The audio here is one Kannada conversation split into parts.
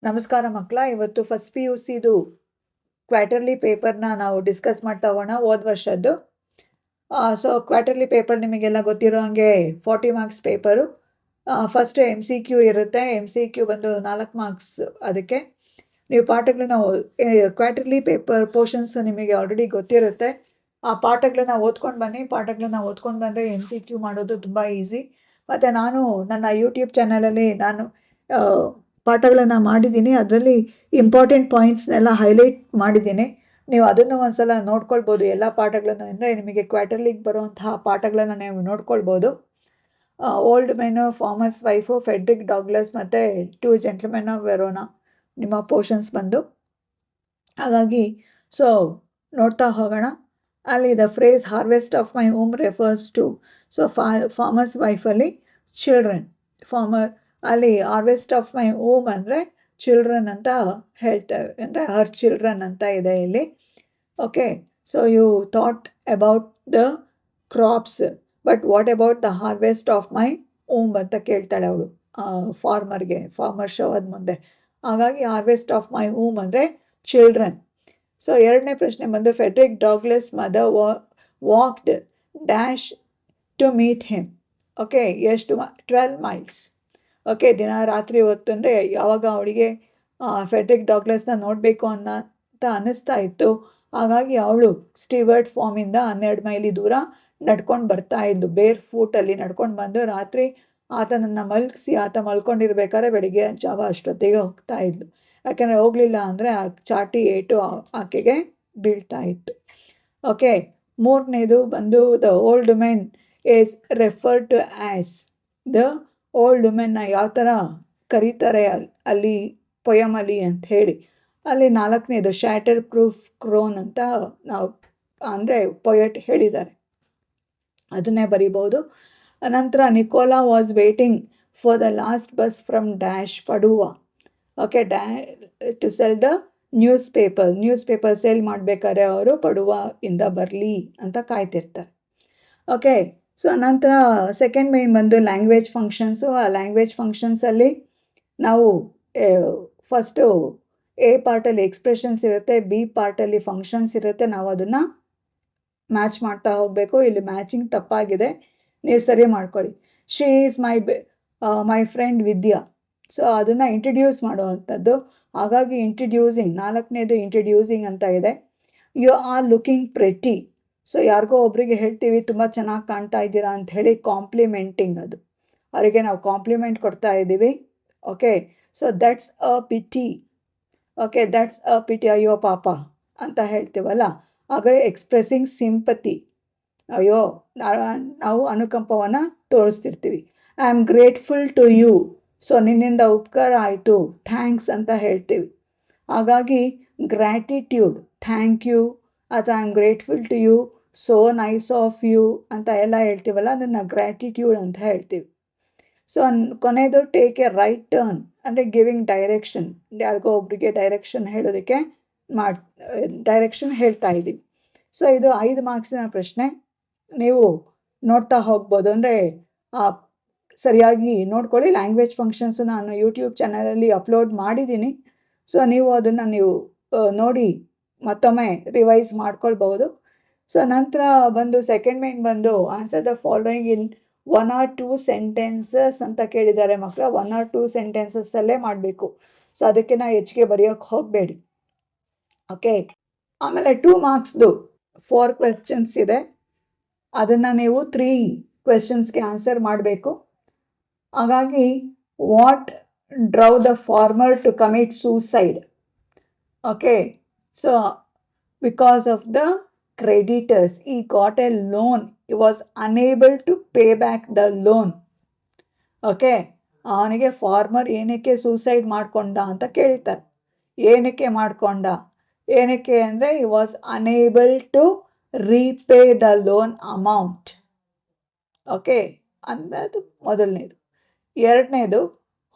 ನಮಸ್ಕಾರ ಮಕ್ಕಳ. ಇವತ್ತು ಫಸ್ಟ್ ಪಿ ಯು ಸಿದು ಕ್ವಾರ್ಟರ್ಲಿ ಪೇಪರ್ನ ನಾವು ಡಿಸ್ಕಸ್ ಮಾಡ್ತಾ ಹೋಗೋಣ. ಹೋದ ವರ್ಷದ್ದು. ಸೊ ಕ್ವಾರ್ಟರ್ಲಿ ಪೇಪರ್ ನಿಮಗೆಲ್ಲ ಗೊತ್ತಿರೋ ಹಾಗೆ 40 ಮಾರ್ಕ್ಸ್ ಪೇಪರು. ಫಸ್ಟ್ MCQ ಇರುತ್ತೆ. MCQ ಬಂದು 4 ಮಾರ್ಕ್ಸ್. ಅದಕ್ಕೆ ನೀವು ಪಾಠಗಳನ್ನ ಕ್ವಾರ್ಟರ್ಲಿ ಪೇಪರ್ ಪೋರ್ಷನ್ಸ್ ನಿಮಗೆ ಆಲ್ರೆಡಿ ಗೊತ್ತಿರುತ್ತೆ. ಆ ಪಾಠಗಳನ್ನ ಓದ್ಕೊಂಡು ಬನ್ನಿ. ಪಾಠಗಳನ್ನ ಓದ್ಕೊಂಡು ಬಂದರೆ MCQ ಮಾಡೋದು ತುಂಬ ಈಸಿ. ಮತ್ತು ನಾನು ನನ್ನ ಯೂಟ್ಯೂಬ್ ಚಾನಲಲ್ಲಿ ನಾನು ಪಾಠಗಳನ್ನು ಮಾಡಿದ್ದೀನಿ. ಅದರಲ್ಲಿ ಇಂಪಾರ್ಟೆಂಟ್ ಪಾಯಿಂಟ್ಸ್ನೆಲ್ಲ ಹೈಲೈಟ್ ಮಾಡಿದ್ದೀನಿ. ನೀವು ಅದನ್ನು ಒಂದ್ಸಲ ನೋಡ್ಕೊಳ್ಬೋದು. ಎಲ್ಲ ಪಾಠಗಳನ್ನು ಅಂದರೆ ನಿಮಗೆ ಕ್ವಾರ್ಟರ್ಲಿಗೆ ಬರುವಂತಹ ಪಾಠಗಳನ್ನು ನೀವು ನೋಡ್ಕೊಳ್ಬೋದು. Old men, farmers wife, Frederick Douglass ಮತ್ತು 2 ಜೆಂಟ್ಲ್ಮೆನ್ ಆಫ್ ವೆರೋನಾ ನಿಮ್ಮ ಪೋರ್ಷನ್ಸ್ ಬಂದು. ಹಾಗಾಗಿ ಸೊ ನೋಡ್ತಾ ಹೋಗೋಣ. ಅಲ್ಲಿ the phrase harvest of my home refers to. So farmers ವೈಫಲ್ಲಿ ಚಿಲ್ಡ್ರನ್. ಅಲ್ಲಿ ಹಾರ್ವೆಸ್ಟ್ ಆಫ್ ಮೈ ಹೋಮ್ ಅಂದರೆ ಚಿಲ್ಡ್ರನ್ ಅಂತ ಹೇಳ್ತೇವೆ, ಅಂದರೆ ಹರ್ ಚಿಲ್ಡ್ರನ್ ಅಂತ ಇದೆ ಇಲ್ಲಿ. Okay, so you thought about the crops, but what about the harvest of my home ಅಂತ ಕೇಳ್ತಾಳೆ ಅವಳು ಫಾರ್ಮರ್ ಶೋದ ಮುಂದೆ. ಹಾಗಾಗಿ ಹಾರ್ವೆಸ್ಟ್ ಆಫ್ ಮೈ ಹೋಮ್ ಅಂದರೆ ಚಿಲ್ಡ್ರನ್. ಸೊ ಎರಡನೇ ಪ್ರಶ್ನೆ ಬಂದು Frederick Douglass mother walked dash to meet him. Okay, ಎಷ್ಟು 12 ಮೈಲ್ಸ್. ಓಕೆ, ದಿನ ರಾತ್ರಿ ಹೊತ್ತು ಅಂದರೆ ಯಾವಾಗ ಅವಳಿಗೆ ಫೆಡ್ರಿಕ್ ಡಾಗ್ಲಸ್ನ ನೋಡಬೇಕು ಅಂತ ಅನ್ನಿಸ್ತಾ ಇತ್ತು. ಹಾಗಾಗಿ ಅವಳು ಸ್ಟಿವರ್ಟ್ ಫಾರ್ಮಿಂದ 12 ಮೈಲಿ ದೂರ ನಡ್ಕೊಂಡು ಬರ್ತಾ ಇದ್ಲು. ಬೇರ್ ಫೂಟಲ್ಲಿ ನಡ್ಕೊಂಡು ಬಂದು ರಾತ್ರಿ ಆತನನ್ನು ಮಲಗಿಸಿ ಆತ ಮಲ್ಕೊಂಡಿರ್ಬೇಕಾದ್ರೆ ಬೆಳಿಗ್ಗೆ ಜಾವ ಅಷ್ಟೊತ್ತಿಗೆ ಹೋಗ್ತಾ ಇದ್ಲು. ಯಾಕೆಂದರೆ ಹೋಗಲಿಲ್ಲ ಅಂದರೆ ಆ ಚಾಟಿ ಏಟು ಆಕೆಗೆ ಬೀಳ್ತಾ ಇತ್ತು. ಓಕೆ, ಮೂರನೇದು ಬಂದು the old men is refer to as. The old ವುಮೆನ್ನ ಯಾವ ಥರ ಕರೀತಾರೆ ಅಲ್ಲಿ ಪೊಯಮಲ್ಲಿ ಅಂತ ಹೇಳಿ. ಅಲ್ಲಿ 4ನೇದು ಶ್ಯಾಟರ್ ಪ್ರೂಫ್ ಕ್ರೋನ್ ಅಂತ ನಾವು ಅಂದರೆ ಪೊಯೆಟ್ ಹೇಳಿದ್ದಾರೆ, ಅದನ್ನೇ ಬರಿಬೋದು. ನಂತರ Nicola was waiting for the last bus from dash Padua. Okay, to sell the newspaper sale ಮಾಡಬೇಕಾದ್ರೆ ಅವರು ಪಡುವಾ ಇಂದ ಬರಲಿ ಅಂತ ಕಾಯ್ತಿರ್ತಾರೆ. ಓಕೆ, ಸೊ ನಂತರ ಸೆಕೆಂಡ್ ಮೇನ್ ಬಂದು ಲ್ಯಾಂಗ್ವೇಜ್ ಫಂಕ್ಷನ್ಸು. ಆ ಲ್ಯಾಂಗ್ವೇಜ್ ಫಂಕ್ಷನ್ಸಲ್ಲಿ ನಾವು ಫಸ್ಟು ಎ ಪಾರ್ಟಲ್ಲಿ ಎಕ್ಸ್ಪ್ರೆಷನ್ಸ್ ಇರುತ್ತೆ, ಬಿ ಪಾರ್ಟಲ್ಲಿ ಫಂಕ್ಷನ್ಸ್ ಇರುತ್ತೆ. ನಾವು ಅದನ್ನು ಮ್ಯಾಚ್ ಮಾಡ್ತಾ ಹೋಗಬೇಕು. ಇಲ್ಲಿ ಮ್ಯಾಚಿಂಗ್ ತಪ್ಪಾಗಿದೆ, ನೀವು ಸರಿ ಮಾಡ್ಕೊಳ್ಳಿ. She is my friend Vidya. So ಅದನ್ನು ಇಂಟ್ರಡ್ಯೂಸ್ ಮಾಡುವಂಥದ್ದು. ಹಾಗಾಗಿ ಇಂಟ್ರಡ್ಯೂಸಿಂಗ್, 4ನೇದು ಇಂಟ್ರಡ್ಯೂಸಿಂಗ್ ಅಂತ ಇದೆ. You are looking pretty. So ಯಾರಿಗೋ ಒಬ್ರಿಗೆ ಹೇಳ್ತೀವಿ ತುಂಬ ಚೆನ್ನಾಗಿ ಕಾಣ್ತಾ ಇದ್ದೀರಾ ಅಂತ ಹೇಳಿ, ಕಾಂಪ್ಲಿಮೆಂಟಿಂಗ್ ಅದು. ಅವರಿಗೆ ನಾವು ಕಾಂಪ್ಲಿಮೆಂಟ್ ಕೊಡ್ತಾ ಇದ್ದೀವಿ. Okay, so that's a pity. Okay, that's a pity, ಅಯ್ಯೋ ಪಾಪ ಅಂತ ಹೇಳ್ತೀವಲ್ಲ. ಹಾಗೆ ಎಕ್ಸ್ಪ್ರೆಸ್ಸಿಂಗ್ ಸಿಂಪತಿ, ಅಯ್ಯೋ ನಾವು ಅನುಕಂಪವನ್ನು ತೋರಿಸ್ತಿರ್ತೀವಿ. I am grateful to you. So ನಿನ್ನಿಂದ ಉಪಕಾರ ಆಯಿತು, ಥ್ಯಾಂಕ್ಸ್ ಅಂತ ಹೇಳ್ತೀವಿ. ಹಾಗಾಗಿ ಗ್ರ್ಯಾಟಿಟ್ಯೂಡ್, ಥ್ಯಾಂಕ್ ಯು ಅಥವಾ I am grateful to you, so nice of you ಅಂತ ಎಲ್ಲ ಹೇಳ್ತೀವಲ್ಲ, ಅದನ್ನು ಗ್ರ್ಯಾಟಿಟ್ಯೂಡ್ ಅಂತ ಹೇಳ್ತೀವಿ. ಸೊ ಕೊನೆಯದು ಟೇಕ್ ಎ ರೈಟ್ ಟರ್ನ್ ಅಂದರೆ ಗಿವಿಂಗ್ ಡೈರೆಕ್ಷನ್. ಯಾರಿಗೋ ಒಬ್ಬರಿಗೆ ಡೈರೆಕ್ಷನ್ ಹೇಳೋದಕ್ಕೆ ಡೈರೆಕ್ಷನ್ ಹೇಳ್ತಾ ಇದ್ದೀವಿ. ಸೊ ಇದು 5 ಮಾರ್ಕ್ಸಿನ ಪ್ರಶ್ನೆ. ನೀವು ನೋಡ್ತಾ ಹೋಗ್ಬೋದು, ಅಂದರೆ ಸರಿಯಾಗಿ ನೋಡ್ಕೊಳ್ಳಿ. ಲ್ಯಾಂಗ್ವೇಜ್ ಫಂಕ್ಷನ್ಸು ನಾನು ಯೂಟ್ಯೂಬ್ ಚಾನಲಲ್ಲಿ ಅಪ್ಲೋಡ್ ಮಾಡಿದ್ದೀನಿ. ಸೊ ನೀವು ಅದನ್ನು ನೋಡಿ ಮತ್ತೊಮ್ಮೆ ರಿವೈಸ್ ಮಾಡ್ಕೊಳ್ಬೋದು. ಸೊ ನಂತರ ಬಂದು ಸೆಕೆಂಡ್ ಮೇನ್ ಬಂದು answer the following in 1 or 2 sentences ಅಂತ ಕೇಳಿದ್ದಾರೆ ಮಕ್ಕಳ. 1 or 2 ಸೆಂಟೆನ್ಸಸ್ಸಲ್ಲೇ ಮಾಡಬೇಕು. ಸೊ ಅದಕ್ಕೆ ನಾವು ಹೆಚ್ಚಿಗೆ ಬರೆಯೋಕ್ಕೆ ಹೋಗಬೇಡಿ. ಓಕೆ, ಆಮೇಲೆ 2 ಮಾರ್ಕ್ಸ್ದು 4 ಕ್ವೆಶ್ಚನ್ಸ್ ಇದೆ. ಅದನ್ನು ನೀವು 3 ಕ್ವೆಶ್ಚನ್ಸ್ಗೆ ಆನ್ಸರ್ ಮಾಡಬೇಕು. ಹಾಗಾಗಿ what drove the farmer to commit suicide. Okay, so because of the creditors, he got a loan, he was unable to pay back the loan. Okay, ಅವನಿಗೆ ಫಾರ್ಮರ್ ಏನಕ್ಕೆ ಸೂಸೈಡ್ ಮಾಡಿಕೊಂಡ ಅಂತ ಕೇಳ್ತಾರೆ. ಏನಕ್ಕೆ ಮಾಡಿಕೊಂಡ, ಏನಕ್ಕೆ ಅಂದರೆ he was unable to repay the loan amount. Okay, ಅನ್ನೋದು ಮೊದಲನೇದು. ಎರಡನೇದು,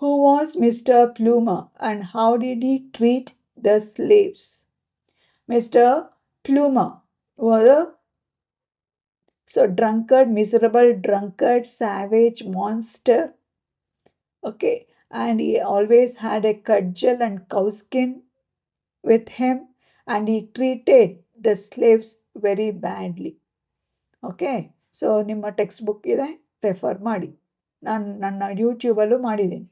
who was Mister Plumer and how did he treat the slaves. Mister Plumer so drunkard, miserable drunkard, savage, monster. Okay, and he always had a cudgel and cow skin with him, and he treated the slaves very badly. Okay, so ನಿಮ್ಮ ಟೆಕ್ಸ್ಟ್ ಬುಕ್ ಇದೆ, ರೆಫರ್ ಮಾಡಿ. ನಾನು ನನ್ನ ಯೂಟ್ಯೂಬಲ್ಲೂ ಮಾಡಿದ್ದೀನಿ.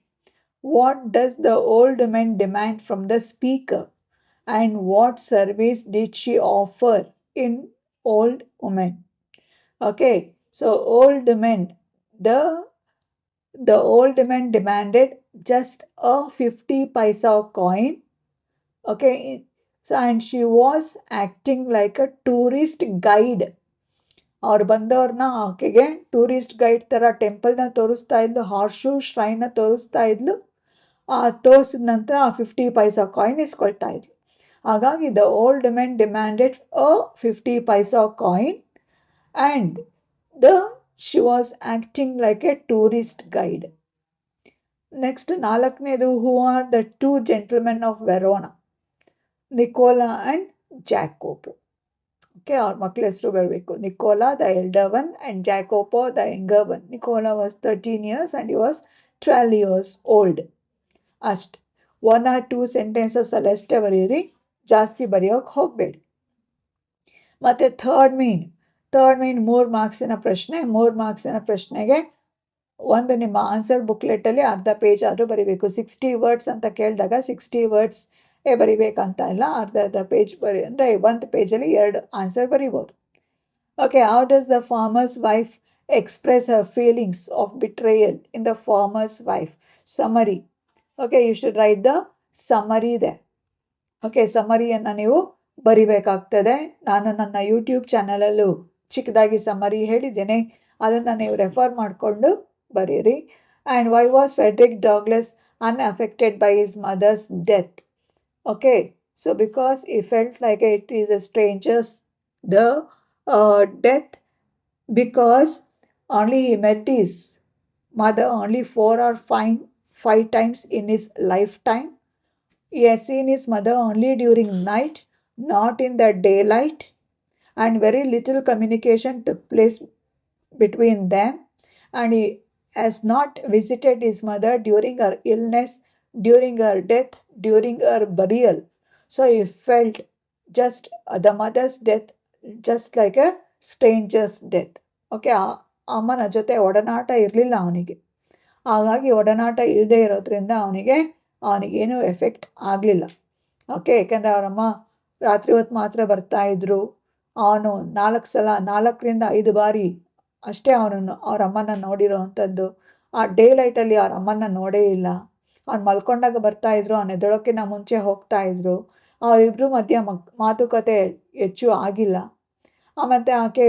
What does the old men demand from the speaker and what service did she offer in old women? Okay, so old men, the old man demanded just a 50 paisa coin. Okay, so and she was acting like a tourist guide. ಅವ್ರು ಬಂದವ್ರನ್ನ ಆಕೆಗೆ ಟೂರಿಸ್ಟ್ ಗೈಡ್ ಥರ ಟೆಂಪಲ್ನ ತೋರಿಸ್ತಾ ಇದ್ಲು, ಹಾರ್ಶು ಶ್ರೈನ್ನ ತೋರಿಸ್ತಾ ಇದ್ಲು. ತೋರಿಸಿದ ನಂತರ ಆ 50 ಪೈಸಾ ಕಾಯಿನ್ ಇಸ್ಕೊಳ್ತಾ ಇದ್ಲು. ಹಾಗಾಗಿ the old men demanded a 50 paisa coin and she was acting like a tourist guide. Next 4ನೇದು, who are the 2 gentlemen of Verona? Nicola and Jacopo. Okay, ಅವ್ರ ಮಕ್ಕಳ ಹೆಸರು ಬರಬೇಕು. Nicola the elder one and Jacopo the younger one. Nicola was 13 years and he was 12 years old. ಅಷ್ಟು 1 or 2 ಸೆಂಟೆನ್ಸಸ್ ಅಲ್ಲಷ್ಟೇ ಬರೀರಿ, ಜಾಸ್ತಿ ಬರೆಯೋಕೆ ಹೋಗಬೇಡಿ. ಮತ್ತು ಥರ್ಡ್ ಮೀನ್ 3 ಮಾರ್ಕ್ಸಿನ ಪ್ರಶ್ನೆ. 3 ಮಾರ್ಕ್ಸಿನ ಪ್ರಶ್ನೆಗೆ ಒಂದು ನಿಮ್ಮ ಆನ್ಸರ್ ಬುಕ್ಲೆಟಲ್ಲಿ ಅರ್ಧ ಪೇಜ್ ಆದರೂ ಬರೀಬೇಕು. 60 ವರ್ಡ್ಸ್ ಅಂತ ಕೇಳಿದಾಗ 60 ವರ್ಡ್ಸ್ ಬರಿಬೇಕಂತ ಇಲ್ಲ, ಅರ್ಧ ಪೇಜ್ ಅಂದರೆ ಒಂದು ಪೇಜಲ್ಲಿ 2 ಆನ್ಸರ್ ಬರಿಬೋದು. Okay, how does the farmer's wife express her feelings of betrayal in the farmer's wife? Summary. Okay, you should write the summary ಇದೆ. ಓಕೆ, ಸಮರಿಯನ್ನು ನೀವು ಬರಿಬೇಕಾಗ್ತದೆ. ನಾನು ನನ್ನ ಯೂಟ್ಯೂಬ್ ಚಾನಲಲ್ಲೂ ಚಿಕ್ಕದಾಗಿ ಸಮರಿ ಹೇಳಿದ್ದೇನೆ, ಅದನ್ನು ನೀವು ರೆಫರ್ ಮಾಡಿಕೊಂಡು ಬರೀರಿ. And why was Friedrich Douglas unaffected by his mother's death? Okay, so because he felt like it is a stranger's the death, because only he met his mother only 4 or 5 times in his lifetime. He has seen his mother only during night, not in the daylight, and very little communication took place between them, and he has not visited his mother during her illness, during her death, during her burial. So he felt just the mother's death just like a stranger's death. Okay, ಅಮ್ಮನ ಜೊತೆ ಒಡನಾಟ ಇರಲಿಲ್ಲ ಅವನಿಗೆ. ಹಾಗಾಗಿ ಒಡನಾಟ ಇಲ್ಲದೆ ಇರೋದ್ರಿಂದ ಅವನಿಗೇನು ಎಫೆಕ್ಟ್ ಆಗಲಿಲ್ಲ. ಓಕೆ, ಯಾಕೆಂದರೆ ಅವರಮ್ಮ ರಾತ್ರಿ ಹೊತ್ತು ಮಾತ್ರ ಬರ್ತಾಯಿದ್ರು. ಅವನು 4ರಿಂದ 5 ಬಾರಿ ಅಷ್ಟೇ ಅವ್ರ ಅಮ್ಮನ ನೋಡಿರೋ ಅಂಥದ್ದು. ಆ ಡೇ ಲೈಟಲ್ಲಿ ಅವ್ರ ಅಮ್ಮನ ನೋಡೇ ಇಲ್ಲ. ಅವ್ನು ಮಲ್ಕೊಂಡಾಗ ಬರ್ತಾಯಿದ್ರು, ಅವನು ಎದ್ದೊಳಕ್ಕಿಂತ ಮುಂಚೆ ಹೋಗ್ತಾಯಿದ್ರು. ಅವರಿಬ್ಬರು ಮಧ್ಯೆ ಮಾತುಕತೆ ಹೆಚ್ಚು ಆಗಿಲ್ಲ. ಮತ್ತು ಆಕೆ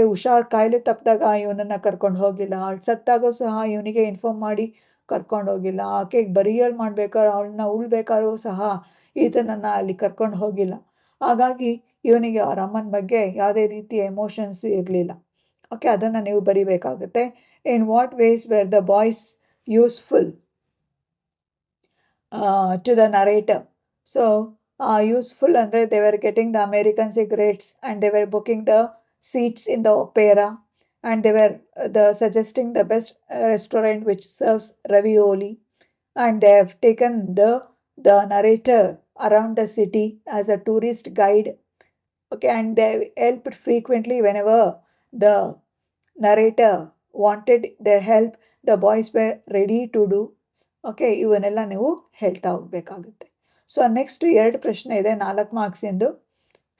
ಕಾಯಿಲೆ ತಪ್ಪಿದಾಗ ಇವನನ್ನು ಕರ್ಕೊಂಡು ಹೋಗಿಲ್ಲ. ಅವಳು ಸತ್ತಾಗೂ ಸಹ ಇವನಿಗೆ ಇನ್ಫಾರ್ಮ್ ಮಾಡಿ ಕರ್ಕೊಂಡು ಹೋಗಿಲ್ಲ. ಆಕೆಗೆ ಬರಿಯಲ್ ಮಾಡಬೇಕಾದ್ರೆ ಅವಳನ್ನ ಉಳ್ಬೇಕಾದ್ರೂ ಸಹ ಈತನನ್ನು ಅಲ್ಲಿ ಕರ್ಕೊಂಡು ಹೋಗಿಲ್ಲ. ಹಾಗಾಗಿ ಇವನಿಗೆ ಅವ್ರ ಅಮ್ಮನ ಬಗ್ಗೆ ಯಾವುದೇ ರೀತಿಯ ಎಮೋಷನ್ಸ್ ಇರಲಿಲ್ಲ. ಓಕೆ, ಅದನ್ನು ನೀವು ಬರಿಬೇಕಾಗುತ್ತೆ. In what ways were the boys useful to the narrator? So useful ಅಂದರೆ they were getting the American cigarettes and they were booking the seats in the opera, and they were suggesting the best restaurant which serves ravioli, and they have taken the narrator around the city as a tourist guide. Okay, and they helped frequently whenever the narrator wanted their help, the boys were ready to do. Okay, ಇವನ್ನೆಲ್ಲ ನೀವು ಹೇಳ್ತಾ ಹೋಗಬೇಕಾಗುತ್ತೆ. ಸೊ ನೆಕ್ಸ್ಟ್ 2 ಪ್ರಶ್ನೆ ಇದೆ 4 ಮಾರ್ಕ್ಸಿಂದು.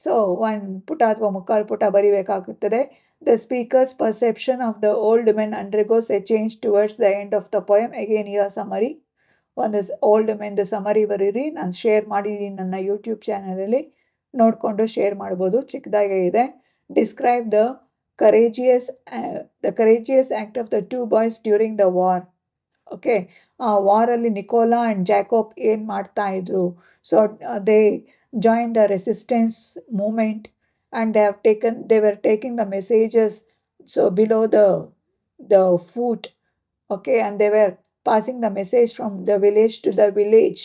ಸೊ 1 ಪುಟ ಅಥವಾ 3/4 ಪುಟ ಬರಿಬೇಕಾಗುತ್ತದೆ. The speakers perception of the old men undergoes a change towards the end of the poem. Again your summary. ಒಂದು ಓಲ್ಡ್ ಮೆನ್ದು ಸಮರಿ ಬರೀರಿ. ನಾನು ಶೇರ್ ಮಾಡಿದ್ದೀನಿ ನನ್ನ ಯೂಟ್ಯೂಬ್ ಚಾನಲಲ್ಲಿ, ನೋಡಿಕೊಂಡು ಶೇರ್ ಮಾಡ್ಬೋದು, ಚಿಕ್ಕದಾಗೇ ಇದೆ. Describe the courageous act of the 2 boys during the war. Okay, ಆ ವಾರಲ್ಲಿ ನಿಕೋಲಾ ಆ್ಯಂಡ್ ಜಾಕೋಬ್ ಏನು ಮಾಡ್ತಾಯಿದ್ರು? So they joined the resistance movement, and they were taking the messages so below the foot. Okay, and they were passing the message from the village to the village.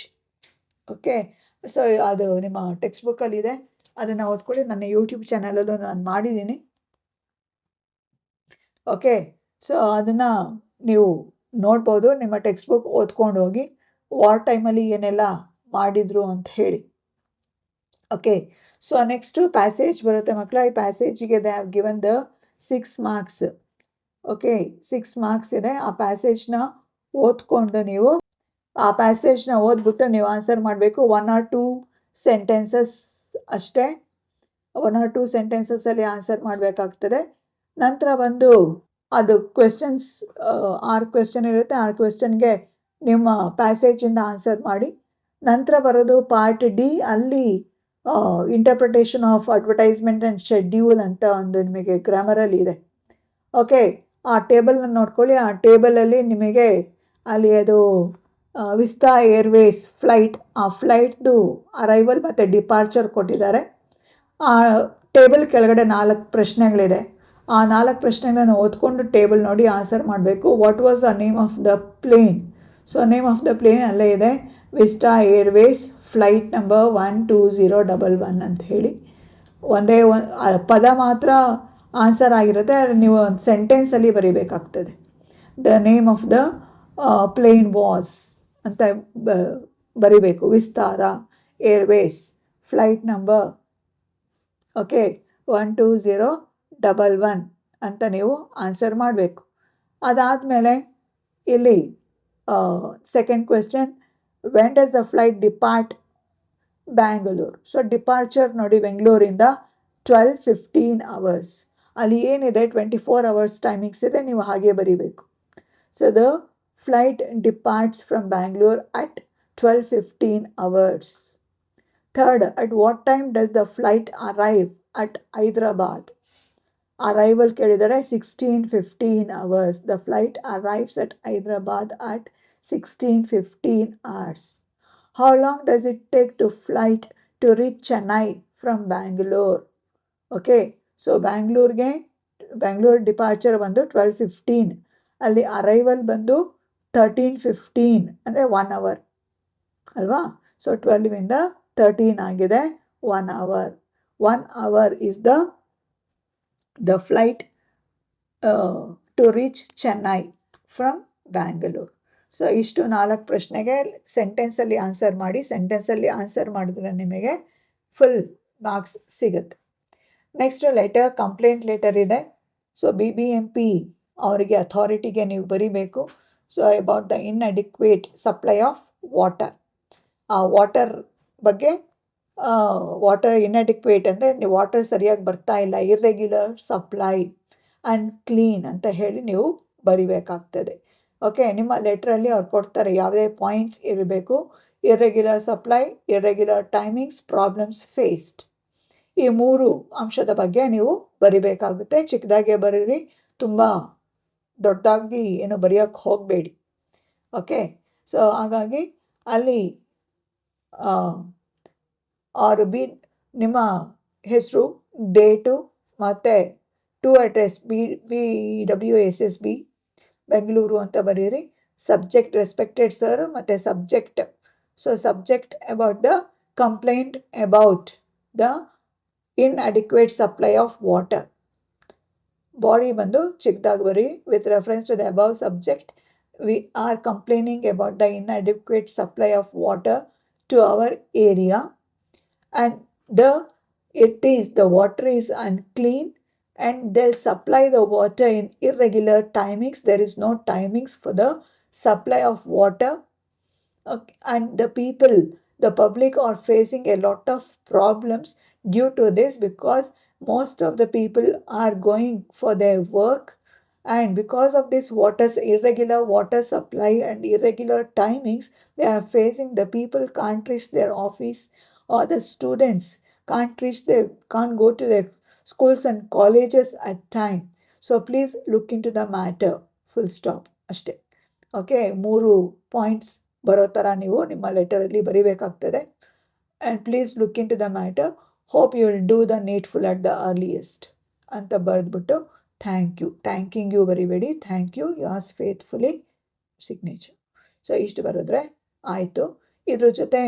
Okay, so ಅದು ನಿಮ್ಮ ಟೆಕ್ಸ್ಟ್ ಬುಕ್ಕಲ್ಲಿದೆ, ಅದನ್ನು ಓದ್ಕೊಳ್ಳಿ. ನನ್ನ ಯೂಟ್ಯೂಬ್ ಚಾನಲಲ್ಲೂ ನಾನು ಮಾಡಿದ್ದೀನಿ. ಓಕೆ, ಸೊ ಅದನ್ನು ನೀವು ನೋಡ್ಬೋದು. ನಿಮ್ಮ ಟೆಕ್ಸ್ಟ್ ಬುಕ್ ಓದ್ಕೊಂಡು ಹೋಗಿ. ವಾರ್ ಟೈಮಲ್ಲಿ ಏನೆಲ್ಲ ಮಾಡಿದರು ಅಂತ ಹೇಳಿ. ಓಕೆ, ಸೊ ನೆಕ್ಸ್ಟು ಪ್ಯಾಸೇಜ್ ಬರುತ್ತೆ ಮಕ್ಕಳ. ಈ ಪ್ಯಾಸೇಜಿಗೆ they have given the 6 marks. Okay, 6 marks ಇದೆ. ಆ ಪ್ಯಾಸೇಜ್ನ ಓದ್ಕೊಂಡು ನೀವು ಆ ಪ್ಯಾಸೇಜ್ನ ಓದ್ಬಿಟ್ಟು ನೀವು ಆನ್ಸರ್ ಮಾಡಬೇಕು. 1 or 2 ಸೆಂಟೆನ್ಸಸ್ ಅಷ್ಟೇ, 1 or 2 ಸೆಂಟೆನ್ಸಸ್ಸಲ್ಲಿ ಆನ್ಸರ್ ಮಾಡಬೇಕಾಗ್ತದೆ. ನಂತರ ಬಂದು ಅದು ಕ್ವೆಶನ್ಸ್ 6 ಕ್ವೆಶನ್ ಇರುತ್ತೆ. 6 ಕ್ವೆಶನ್ಗೆ ನಿಮ್ಮ ಪ್ಯಾಸೇಜಿಂದ ಆನ್ಸರ್ ಮಾಡಿ. ನಂತರ ಬರೋದು ಪಾರ್ಟ್ ಡಿ. ಅಲ್ಲಿ interpretation of advertisement and schedule ಅಂತ ಒಂದು ನಿಮಗೆ ಗ್ರಾಮರಲ್ಲಿ ಇದೆ. ಓಕೆ, ಆ ಟೇಬಲ್ನ ನೋಡ್ಕೊಳ್ಳಿ. ಆ ಟೇಬಲಲ್ಲಿ ನಿಮಗೆ ಅಲ್ಲಿ ಅದು ವಿಸ್ತಾ ಏರ್ವೇಸ್ ಫ್ಲೈಟ್, ಆ ಫ್ಲೈಟ್ದು ಅರೈವಲ್ ಮತ್ತು ಡಿಪಾರ್ಚರ್ ಕೊಟ್ಟಿದ್ದಾರೆ. ಆ ಟೇಬಲ್ ಕೆಳಗಡೆ 4 ಪ್ರಶ್ನೆಗಳಿದೆ. ಆ 4 ಪ್ರಶ್ನೆಗಳನ್ನು ಓದ್ಕೊಂಡು ಟೇಬಲ್ ನೋಡಿ ಆನ್ಸರ್ ಮಾಡಬೇಕು. What was the name of the plane? So name of the plane ಅಲ್ಲೇ ಇದೆ, ವಿಸ್ತಾ ಏರ್ವೇಸ್ ಫ್ಲೈಟ್ ನಂಬರ್ 12011 ಅಂತ ಹೇಳಿ. ಒಂದೇ ಪದ ಮಾತ್ರ ಆನ್ಸರ್ ಆಗಿರುತ್ತೆ, ನೀವು ಒಂದು ಸೆಂಟೆನ್ಸಲ್ಲಿ ಬರೀಬೇಕಾಗ್ತದೆ. The name of the plane was ಅಂತ ಬರಿಬೇಕು. ವಿಸ್ತಾರ ಏರ್ವೇಸ್ ಫ್ಲೈಟ್ ನಂಬರ್ 12011 ಅಂತ ನೀವು ಆನ್ಸರ್ ಮಾಡಬೇಕು. ಅದಾದಮೇಲೆ ಇಲ್ಲಿ second question, when does the flight depart Bangalore? So departure ನೋಡಿ ಬೆಂಗಳೂರಿಂದ 12:15 hours. ಅಲ್ಲಿ ಏನಿದೆ 24 hours ಟೈಮಿಂಗ್ಸ್ ಇದೆ, ನೀವು ಹಾಗೆ ಬರೀಬೇಕು. So the flight departs from Bangalore at 12:15 hours. Third, at what time does the flight arrive at Hyderabad? Arrival ಕೇಳಿದರೆ 16:15 hours. The flight arrives at Hyderabad at 16:15 hours. How long does it take to flight to reach Chennai from Bangalore? Okay, so Bangalore departure ಬಂದು 12:15, ಅಲ್ಲಿ ಅರೈವಲ್ ಬಂದು 13:15, ಅಂದರೆ 1 hour ಅಲ್ವಾ? ಸೊ 12ಇಂದ 13 ಆಗಿದೆ, 1 hour. 1 hour is the flight to reach Chennai from Bangalore. So ಇಷ್ಟು 4 ಪ್ರಶ್ನೆಗೆ ಸೆಂಟೆನ್ಸಲ್ಲಿ ಆನ್ಸರ್ ಮಾಡಿ. ಸೆಂಟೆನ್ಸಲ್ಲಿ ಆನ್ಸರ್ ಮಾಡಿದ್ರೆ ನಿಮಗೆ ಫುಲ್ ಮಾರ್ಕ್ಸ್ ಸಿಗುತ್ತೆ. ನೆಕ್ಸ್ಟ್ ಲೆಟರ್, ಕಂಪ್ಲೇಂಟ್ ಲೆಟರ್ ಇದೆ. ಸೊ BBMP ಅವರಿಗೆ ಅಥಾರಿಟಿಗೆ ನೀವು ಬರೀಬೇಕು. So about the inadequate supply of water. ಆ ವಾಟರ್ ಬಗ್ಗೆ, ವಾಟರ್ ಇನ್ಅಡಿಕ್ವೇಟ್ ಅಂದರೆ ವಾಟರ್ ಸರಿಯಾಗಿ ಬರ್ತಾ ಇಲ್ಲ, ಇರ್ರೆಗ್ಯುಲರ್ ಸಪ್ಲೈ ಆ್ಯಂಡ್ ಕ್ಲೀನ್ ಅಂತ ಹೇಳಿ ನೀವು ಬರಿಬೇಕಾಗ್ತದೆ. ಓಕೆ, ನಿಮ್ಮ ಲೆಟ್ರಲ್ಲಿ ಅವ್ರು ಕೊಡ್ತಾರೆ ಯಾವುದೇ ಪಾಯಿಂಟ್ಸ್ ಇರಬೇಕು. Irregular supply, irregular timings, problems faced, ಈ 3 ಅಂಶದ ಬಗ್ಗೆ ನೀವು ಬರಿಬೇಕಾಗುತ್ತೆ. ಚಿಕ್ಕದಾಗೆ ಬರೀರಿ, ತುಂಬ ದೊಡ್ಡದಾಗಿ ಏನು ಬರೆಯೋಕ್ಕೆ ಹೋಗಬೇಡಿ. ಓಕೆ, ಸೊ ಹಾಗಾಗಿ ಅಲ್ಲಿ ನಿಮ್ಮ ಹೆಸರು, ಡೇಟು ಮತ್ತು ಟು ಅಡ್ರೆಸ್ BWSSB ಬೆಂಗಳೂರು ಅಂತ ಬರೀರಿ. ಸಬ್ಜೆಕ್ಟ್ ರೆಸ್ಪೆಕ್ಟೆಡ್ ಸರ್ ಮತ್ತು subject. So subject about the complaint about the inadequate supply of water. Body ಬಂದು ಚಿಕ್ಕದಾಗಿ ಬರಿ. With reference to the above subject, we are complaining about the inadequate supply of water to our area, and the water is unclean, and they'll supply the water in irregular timings. There is no timings for the supply of water. Okay. And the public are facing a lot of problems due to this, because most of the people are going for their work, and because of this irregular water supply and irregular timings, they are facing, the people can't reach their office, or the students can't go to their schools and colleges at time. So please look into the matter. Full stop ಅಷ್ಟೇ. ಓಕೆ, 3 ಪಾಯಿಂಟ್ಸ್ ಬರೋ ಥರ ನೀವು ನಿಮ್ಮ ಲೆಟರಲ್ಲಿ ಬರೀಬೇಕಾಗ್ತದೆ. And please look in to the matter. Hope you will do the needful at the earliest ಅಂತ ಬರೆದ್ಬಿಟ್ಟು ಥ್ಯಾಂಕಿಂಗ್ ಯು ಬರಿಬೇಡಿ. Thank you, yours faithfully signature. So ಇಷ್ಟು ಬರೆದ್ರೆ ಆಯಿತು. ಇದ್ರ ಜೊತೆ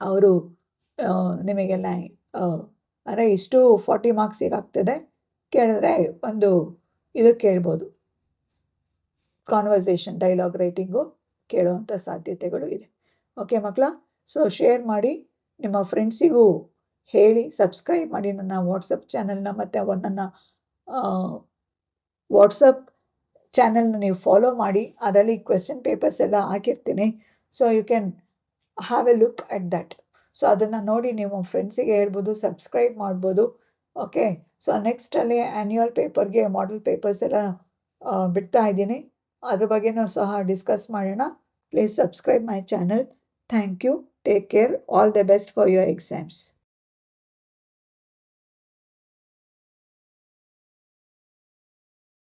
ಅವರು ನಿಮಗೆಲ್ಲ ಅಂದರೆ ಇಷ್ಟು 40 ಮಾರ್ಕ್ಸ್ ಹೇಗಾಗ್ತದೆ ಕೇಳಿದ್ರೆ, ಒಂದು ಇದು ಕೇಳ್ಬೋದು, ಕಾನ್ವರ್ಸೇಷನ್ ಡೈಲಾಗ್ ರೈಟಿಂಗು ಕೇಳುವಂಥ ಸಾಧ್ಯತೆಗಳು ಇದೆ. ಓಕೆ ಮಕ್ಕಳ, ಸೊ ಶೇರ್ ಮಾಡಿ, ನಿಮ್ಮ ಫ್ರೆಂಡ್ಸಿಗೂ ಹೇಳಿ, ಸಬ್ಸ್ಕ್ರೈಬ್ ಮಾಡಿ ನನ್ನ ವಾಟ್ಸಪ್ ಚಾನಲ್ನ, ಮತ್ತು ನನ್ನ ವಾಟ್ಸಪ್ ಚಾನಲ್ನ ನೀವು ಫಾಲೋ ಮಾಡಿ. ಅದರಲ್ಲಿ ಕ್ವೆಶ್ಚನ್ ಪೇಪರ್ಸ್ ಎಲ್ಲ ಹಾಕಿರ್ತೀನಿ. So you can have a look at that. So ಅದನ್ನು ನೋಡಿ ನೀವು ಫ್ರೆಂಡ್ಸಿಗೆ ಹೇಳ್ಬೋದು, ಸಬ್ಸ್ಕ್ರೈಬ್ ಮಾಡ್ಬೋದು. ಓಕೆ, ಸೊ ನೆಕ್ಸ್ಟಲ್ಲಿ ಆ್ಯನ್ಯುವಲ್ ಪೇಪರ್ಗೆ ಮಾಡೆಲ್ ಪೇಪರ್ಸ್ ಎಲ್ಲ ಬಿಡ್ತಾ ಇದ್ದೀನಿ. ಅದ್ರ ಬಗ್ಗೆನೂ ಸಹ ಡಿಸ್ಕಸ್ ಮಾಡೋಣ. Please subscribe my channel. Thank you. Take care. All the best for your exams.